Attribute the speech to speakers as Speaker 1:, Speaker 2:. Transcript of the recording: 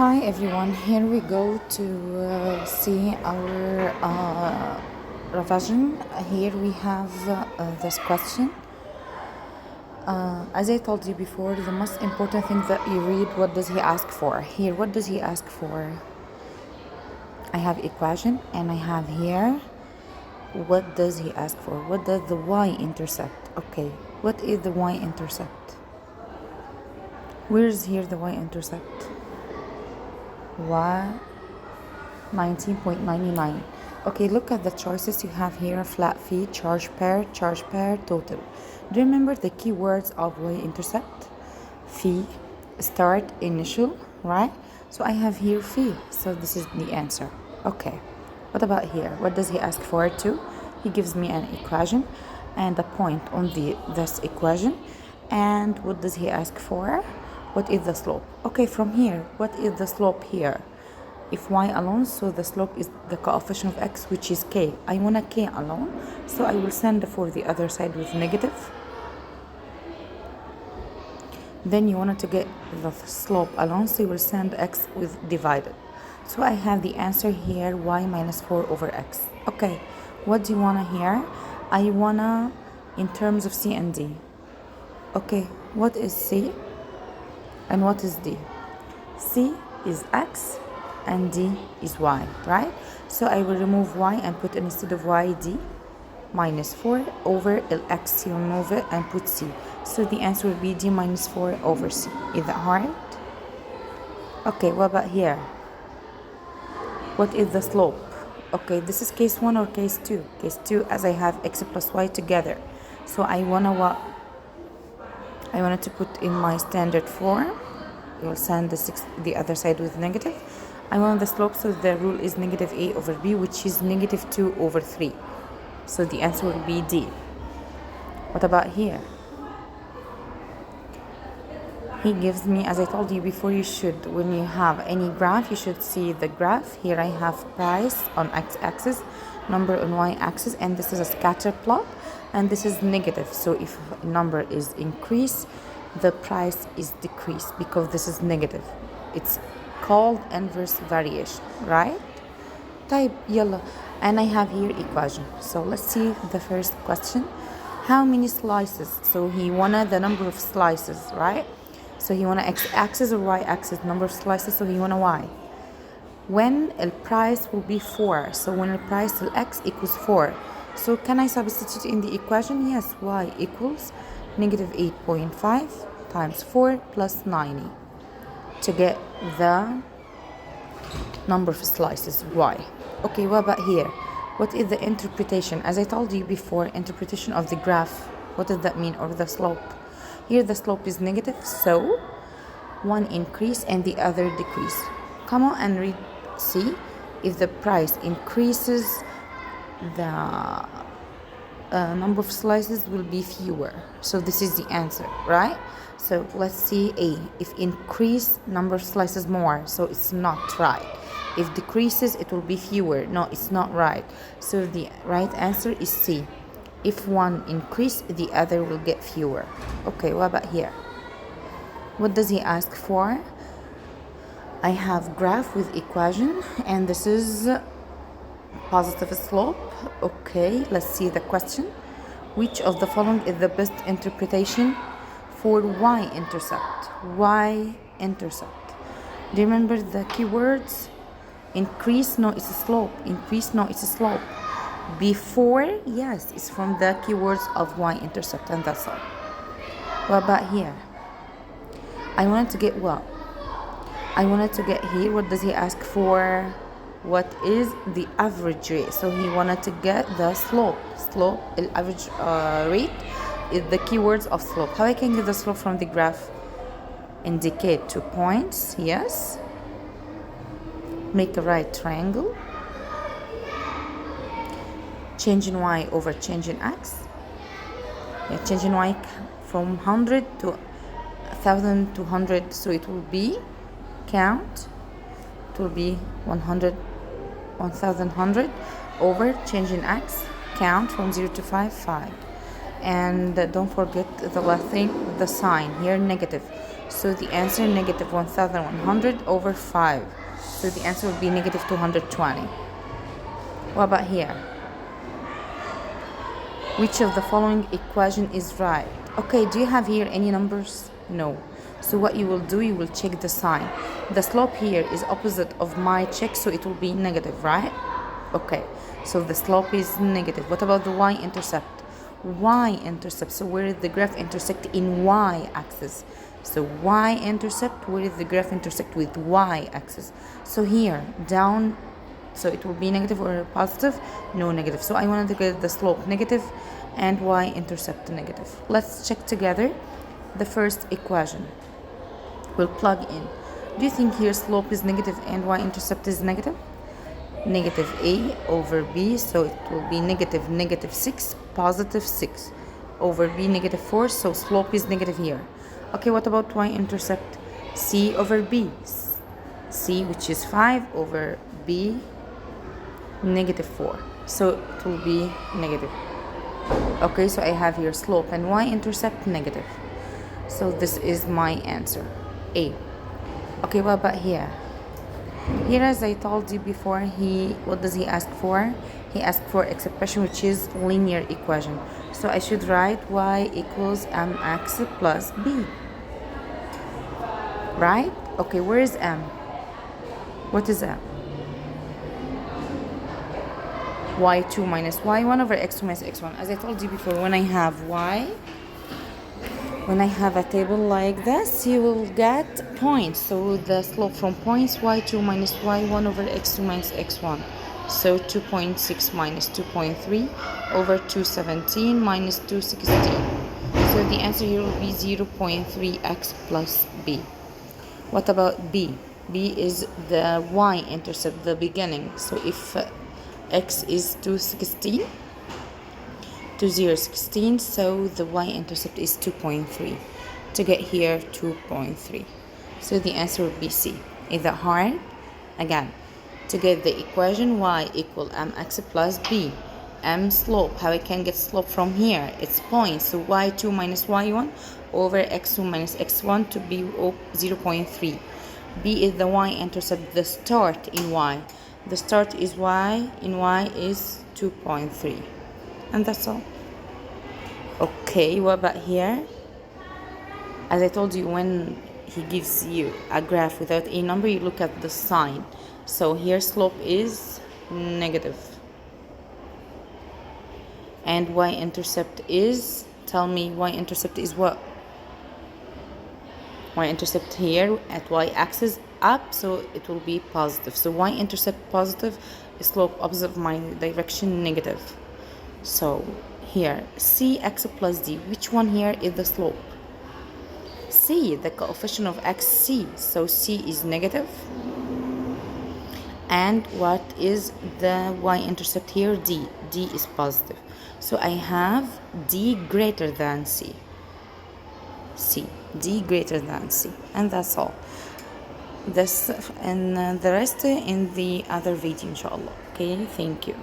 Speaker 1: Hi everyone, here we go to see our revision. Here we have this question. As I told you before, the most important thing that you read, what does he ask for? Here, what does he ask for? I have equation and I have here, what does he ask for? What does the y-intercept? Okay, what is the y-intercept? Where is here the y-intercept? Y 19.99. Okay, look at the choices you have here: flat fee, charge pair, total. Do you remember the keywords of y-intercept? Fee, start, initial, right? So I have here fee, so this is the answer. Okay, what about here? What does he ask for too? He gives me an equation and a point on this equation. And what does he ask for? What is the slope? Okay, from here, what is the slope here? If y alone, so the slope is the coefficient of x, which is k. I want a k alone, so I will send for the other side with negative. Then you wanted to get the slope alone, so you will send x with divided. So I have the answer here, y minus 4 over x. Okay, what do you want to hear? I want to, in terms of c and d. Okay, what is c? And what is d? C is x and d is y, right? So I will remove y and put instead of y d minus 4 over x. You remove it and put c. So the answer will be d minus 4 over c. Is that right? Okay, what about here? What is the slope? Okay, this is case 1 or case 2? Case 2, as I have x plus y together. So I wanna what? I wanted to put in my standard form. You'll send the other side with negative. I want the slope, so the rule is negative a over b, which is negative 2 over 3. So the answer will be D. What about here? He gives me, as I told you before, when you have any graph, you should see the graph. Here I have price on x-axis, number on y-axis, and this is a scatter plot, and this is negative. So if number is increased, the price is decreased because this is negative. It's called inverse variation, right? Type yellow. And I have here equation. So let's see the first question. How many slices? So he wanted the number of slices, right? So he wanted x-axis or y-axis, number of slices, so he wanted y. When the price will be 4, so when the price of x equals 4. So can I substitute in the equation? Yes, y equals negative 8.5 times 4 plus 90 to get the number of slices, y. Okay, what about here? What is the interpretation? As I told you before, interpretation of the graph. What does that mean? Or the slope? Here the slope is negative, so one increase and the other decrease. Come on and read, see if the price increases, the number of slices will be fewer. So this is the answer, right? So let's see A. If increase, number of slices more, so it's not right. If decreases, it will be fewer. No, it's not right. So the right answer is C. If one increase, the other will get fewer. Okay, what about here? What does he ask for? I have graph with equation, and this is positive slope. Okay, let's see the question. Which of the following is the best interpretation for y-intercept? Y-intercept. Do you remember the keywords? Increase, no, it's a slope. Increase, no, it's a slope. Before, yes, it's from the keywords of y-intercept, and that's all. What about here? I wanted to get what? I wanted to get here, what does he ask for? What is the average rate? So he wanted to get the slope. Slope, the average rate is the keywords of slope. How I can get the slope from the graph? Indicate 2 points, yes. Make a right triangle. Change in y over change in x. Yeah, change in y from 100 to 1,000 to 100, so it will be count. It will be 100, 1,100 over change in x, count from 0 to 5. And don't forget the last thing, the sign here, negative. So the answer negative 1100 over 5. So the answer would be negative 220. What about here? Which of the following equation is right? Okay, do you have here any numbers? No. So what you will do, you will check the sign. The slope here is opposite of my check, so it will be negative, right? Okay, so the slope is negative. What about the y-intercept? Y-intercept, so where did the graph intersect in y-axis? So y-intercept, where did the graph intersect with y-axis? So here, down, so it will be negative or positive? No, negative. So I wanted to get the slope negative and y-intercept negative. Let's check together the first equation. We'll plug in. Do you think here slope is negative and y-intercept is negative? Negative a over b, so it will be negative 6, positive 6 over b, negative 4, so slope is negative here. Okay, what about y-intercept? C over b. C, which is 5, over b, negative 4. So it will be negative. Okay, so I have here slope and y-intercept negative. So this is my answer, A. Okay, what about here? Here, as I told you before, what does he ask for? He asked for expression which is linear equation. So I should write y equals mx plus b. Right? Okay, where is m? What is m? y2 minus y1 over x2 minus x1. As I told you before, when I have a table like this, you will get points. So the slope from points, y2 minus y1 over x2 minus x1. So 2.6 minus 2.3 over 217 minus 216. So the answer here will be 0.3x plus b. What about b? B is the y-intercept, the beginning. So if x is 216, so the y-intercept is 2.3. To get here, 2.3. So the answer would be C. Is that hard? Again, to get the equation y equal mx plus b, m slope, how I can get slope from here? It's points, so y2 minus y1 over x2 minus x1 to be 0.3. b is the y-intercept, the start in y. The start is y, in y is 2.3. And that's all. Okay, what about here? As I told you, when he gives you a graph without a number, you look at the sign. So here slope is negative. And y-intercept is, tell me, y-intercept is what? Y-intercept here at y-axis up, so it will be positive. So y-intercept positive, slope opposite of my direction negative. So here, cx plus d, which one here is the slope? C, the coefficient of x, c. So c is negative. And what is the y-intercept here? D. D is positive. So I have d greater than c. C. D greater than c. And that's all. This and the rest in the other video, inshallah. Okay, thank you.